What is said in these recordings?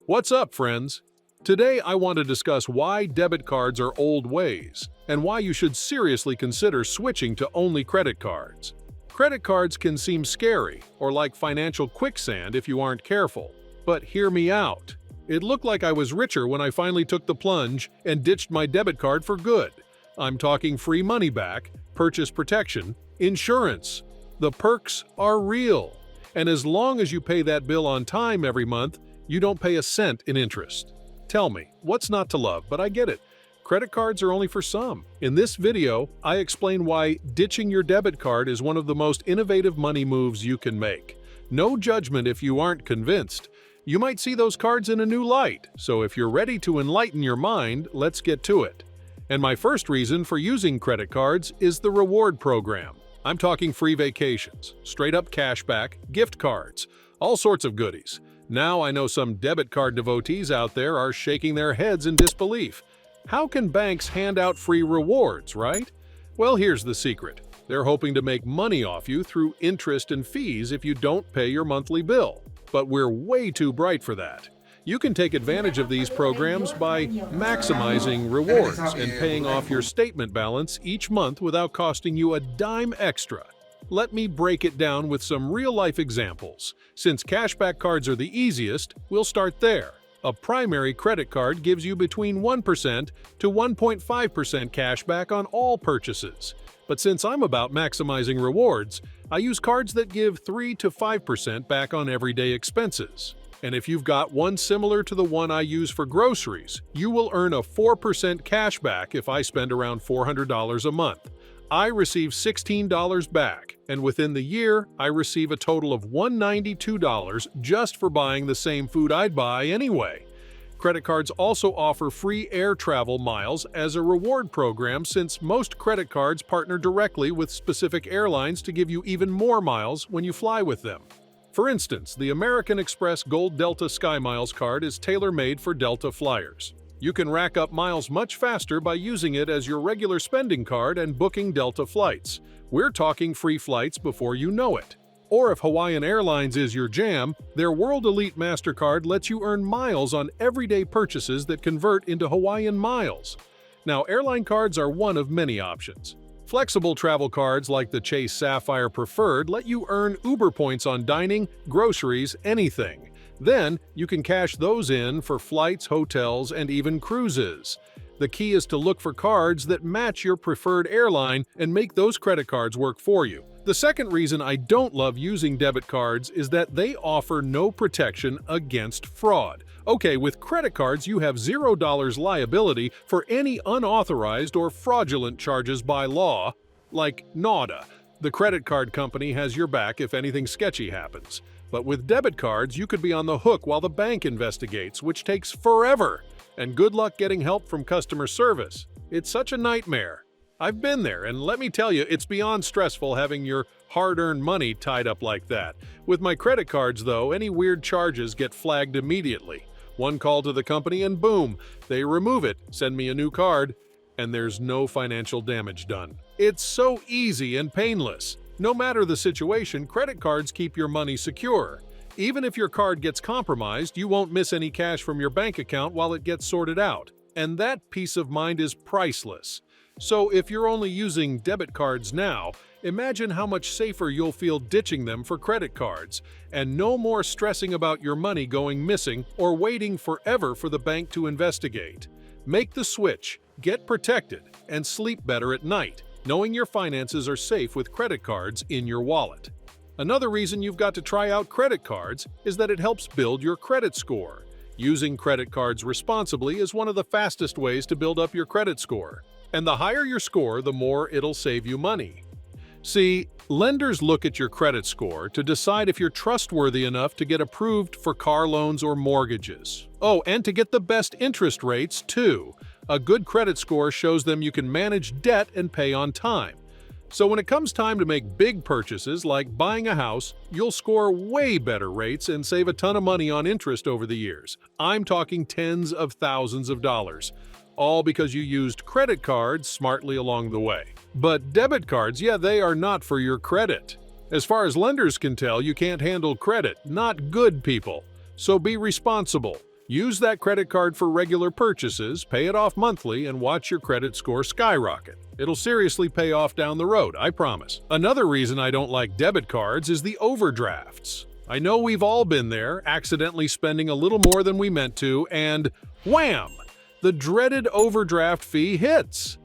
What's up, friends? Today I want to discuss why debit cards are old ways and why you should seriously consider switching to only credit cards. Credit cards can seem scary or like financial quicksand if you aren't careful. But hear me out. It looked like I was richer when I finally took the plunge and ditched my debit card for good. I'm talking free money back, purchase protection, insurance. The perks are real. And as long as you pay that bill on time every month, you don't pay a cent in interest. Tell me, what's not to love? But I get it. Credit cards are only for some. In this video, I explain why ditching your debit card is one of the most innovative money moves you can make. No judgment if you aren't convinced. You might see those cards in a new light, so if you're ready to enlighten your mind, let's get to it. And my first reason for using credit cards is the reward program. I'm talking free vacations, straight-up cashback, gift cards, all sorts of goodies. Now I know some debit card devotees out there are shaking their heads in disbelief. How can banks hand out free rewards, right? Well, here's the secret. They're hoping to make money off you through interest and fees if you don't pay your monthly bill. But we're way too bright for that. You can take advantage of these programs by maximizing rewards and paying off your statement balance each month without costing you a dime extra. Let me break it down with some real-life examples. Since cashback cards are the easiest, we'll start there. A primary credit card gives you between 1% to 1.5% cash back on all purchases. But since I'm about maximizing rewards, I use cards that give 3 to 5% back on everyday expenses. And if you've got one similar to the one I use for groceries, you will earn a 4% cash back if I spend around $400 a month. I receive $16 back, and within the year, I receive a total of $192 just for buying the same food I'd buy anyway. Credit cards also offer free air travel miles as a reward program since most credit cards partner directly with specific airlines to give you even more miles when you fly with them. For instance, the American Express Gold Delta SkyMiles card is tailor-made for Delta flyers. You can rack up miles much faster by using it as your regular spending card and booking Delta flights. We're talking free flights before you know it. Or if Hawaiian Airlines is your jam, their World Elite MasterCard lets you earn miles on everyday purchases that convert into Hawaiian miles. Now, airline cards are one of many options. Flexible travel cards like the Chase Sapphire Preferred let you earn Uber points on dining, groceries, anything. Then, you can cash those in for flights, hotels, and even cruises. The key is to look for cards that match your preferred airline and make those credit cards work for you. The second reason I don't love using debit cards is that they offer no protection against fraud. Okay, with credit cards, you have $0 liability for any unauthorized or fraudulent charges by law, like nada. The credit card company has your back if anything sketchy happens. But with debit cards, you could be on the hook while the bank investigates, which takes forever. And good luck getting help from customer service. It's such a nightmare. I've been there, and let me tell you, it's beyond stressful having your hard-earned money tied up like that. With my credit cards, though, any weird charges get flagged immediately. One call to the company and boom, they remove it, send me a new card, and there's no financial damage done. It's so easy and painless. No matter the situation, credit cards keep your money secure. Even if your card gets compromised, you won't miss any cash from your bank account while it gets sorted out. And that peace of mind is priceless. So if you're only using debit cards now, imagine how much safer you'll feel ditching them for credit cards. And no more stressing about your money going missing or waiting forever for the bank to investigate. Make the switch, get protected, and sleep better at night, knowing your finances are safe with credit cards in your wallet. Another reason you've got to try out credit cards is that it helps build your credit score. Using credit cards responsibly is one of the fastest ways to build up your credit score. And the higher your score, the more it'll save you money. See, lenders look at your credit score to decide if you're trustworthy enough to get approved for car loans or mortgages. Oh, and to get the best interest rates, too. A good credit score shows them you can manage debt and pay on time. So when it comes time to make big purchases like buying a house, you'll score way better rates and save a ton of money on interest over the years. I'm talking tens of thousands of dollars. All because you used credit cards smartly along the way. But debit cards, yeah, they are not for your credit. As far as lenders can tell, you can't handle credit, not good people. So be responsible. Use that credit card for regular purchases, pay it off monthly, and watch your credit score skyrocket. It'll seriously pay off down the road, I promise. Another reason I don't like debit cards is the overdrafts. I know we've all been there, accidentally spending a little more than we meant to, and wham! The dreaded overdraft fee hits.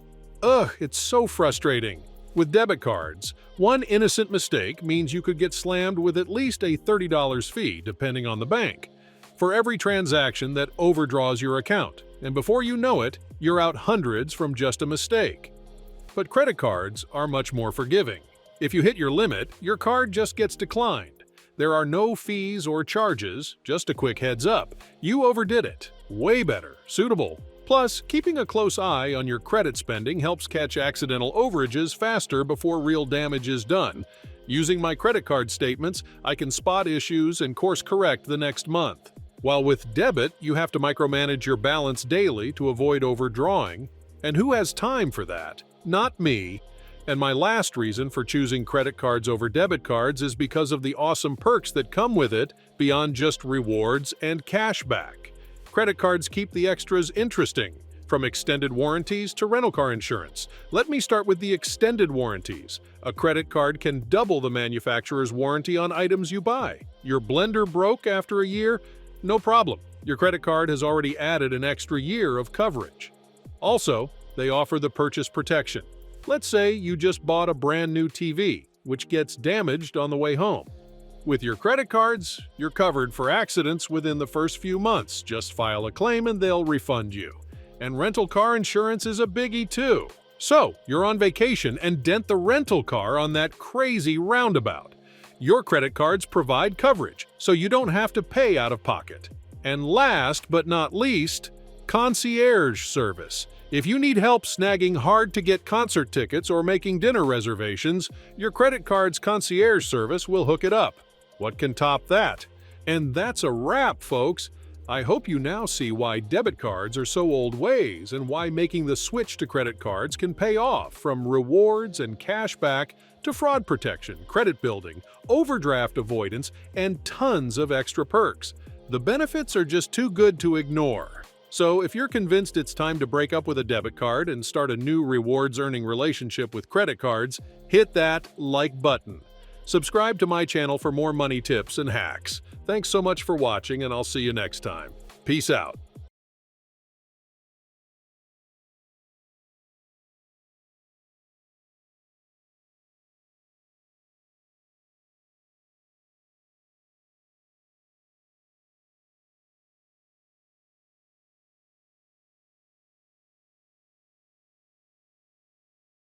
Ugh, it's so frustrating. With debit cards, one innocent mistake means you could get slammed with at least a $30 fee, depending on the bank, for every transaction that overdraws your account, and before you know it, you're out hundreds from just a mistake. But credit cards are much more forgiving. If you hit your limit, your card just gets declined. There are no fees or charges, just a quick heads up. You overdid it. Way better, suitable. Plus, keeping a close eye on your credit spending helps catch accidental overages faster before real damage is done. Using my credit card statements, I can spot issues and course correct the next month. While with debit, you have to micromanage your balance daily to avoid overdrawing. And who has time for that? Not me. And my last reason for choosing credit cards over debit cards is because of the awesome perks that come with it beyond just rewards and cashback. Credit cards keep the extras interesting, from extended warranties to rental car insurance. Let me start with the extended warranties. A credit card can double the manufacturer's warranty on items you buy. Your blender broke after a year? No problem. Your credit card has already added an extra year of coverage. Also, they offer the purchase protection. Let's say you just bought a brand new TV, which gets damaged on the way home. With your credit cards, you're covered for accidents within the first few months. Just file a claim and they'll refund you. And rental car insurance is a biggie too. So, you're on vacation and dent the rental car on that crazy roundabout. Your credit cards provide coverage, so you don't have to pay out of pocket. And last but not least, Concierge Service. If you need help snagging hard-to-get concert tickets or making dinner reservations, your credit card's Concierge Service will hook it up. What can top that? And that's a wrap, folks! I hope you now see why debit cards are so old ways and why making the switch to credit cards can pay off, from rewards and cashback to fraud protection, credit building, overdraft avoidance, and tons of extra perks. The benefits are just too good to ignore. So if you're convinced it's time to break up with a debit card and start a new rewards-earning relationship with credit cards, hit that like button. Subscribe to my channel for more money tips and hacks. Thanks so much for watching, and I'll see you next time. Peace out.